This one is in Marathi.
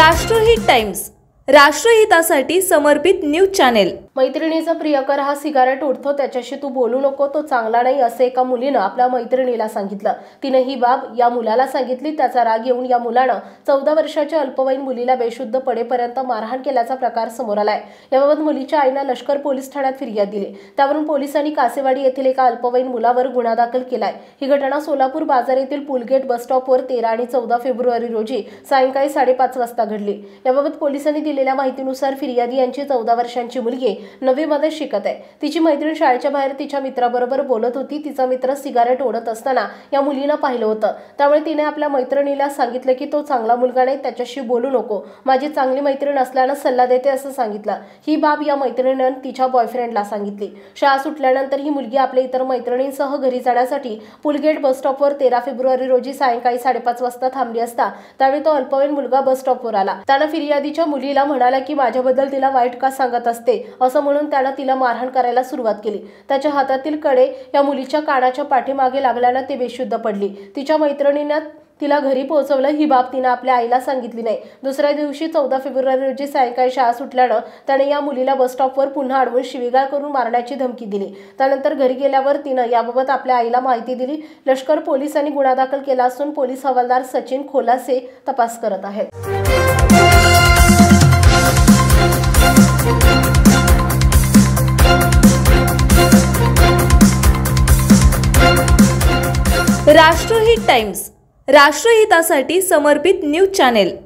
राष्ट्रहित टाइम्स, राष्ट्रहितासाठी समर्पित न्यूज चॅनेल। मैत्रिणीचा प्रियकर हा सिगारेट ओढतो, त्याच्याशी तू बोलू नको, तो चांगला नाही, असे एका मुलीनं आपल्या मैत्रिणीला सांगितलं। तिने ही बाब या मुलाला सांगितली। त्याचा राग येऊन या मुलानं 14 वर्षाच्या अल्पवयीन मुलीला बेशुद्ध पडेपर्यंत मारहाण केल्याचा प्रकार समोर आलाय। याबाबत मुलीच्या आईनं लष्कर पोलीस ठाण्यात फिर्याद दिली। त्यावरून पोलिसांनी कासेवाडी येथील एका अल्पवयीन मुलावर गुन्हा दाखल केलाय। ही घटना सोलापूर बाजार येथील पुलगेट बस स्टॉपवर 13 आणि 14 फेब्रुवारी रोजी सायंकाळी 5:30 वाजता घडली। याबाबत पोलिसांनी दिलेल्या माहितीनुसार फिर्यादी यांची 14 वर्षांची मुलगी 9वी मध्ये शिकत आहे। तिची मैत्रीण शाळेच्या बाहेर तिच्या मित्राबरोबर बोलत होती। तिचा मित्र सिगारेट ओढत असताना या मुलीनं पाहिलं होतं। त्यामुळे तिने आपल्या मैत्रिणीला सांगितलं की तो चांगला मुलगा नाही, त्याच्याशी बोलू नको, माझी चांगली मैत्रीण असल्यानं सल्ला देते असं सांगितलं। ही बाब या मैत्रिणीनं तिच्या बॉयफ्रेंडला सांगितली। शाळा सुटल्यानंतर ही मुलगी आपल्या इतर मैत्रिणींसह घरी जाण्यासाठी पुलगेट बस स्टॉपवर 13 फेब्रुवारी रोजी सायंकाळी 5:30 वाजता थांबली असता त्यावेळी तो अल्पवयीन मुलगा बस स्टॉपवर आला। त्यानं फिर्यादीच्या मुलीला म्हणाला की माझ्याबद्दल तिला वाईट का सांगत असते असं म्हणून त्यानं तिला मारहाण करायला सुरुवात केली। त्याच्या हातातील कडे या मुलीच्या कानाच्या पाठीमागे लागल्यानं ती बेशुद्ध पडली। तिच्या मैत्रिणीनं तिला घरी पोहोचवलं। ही बाब तिने आपल्या आईला सांगितली नाही। दुसऱ्या दिवशी 14 फेब्रुवारी रोजी सायंकाळी शाळा सुटल्यानं त्याने या मुलीला बस स्टॉपवर पुन्हा अडवून शिवीगाळ करून मारण्याची धमकी दिली। त्यानंतर घरी गेल्यावर तिनं याबाबत आपल्या आईला माहिती दिली। लष्कर पोलिसांनी गुन्हा दाखल केला असून पोलीस हवालदार सचिन खोलासे तपास करत आहेत। राष्ट्रहित टाइम्स, राष्ट्रहितासाठी समर्पित न्यूज चॅनेल।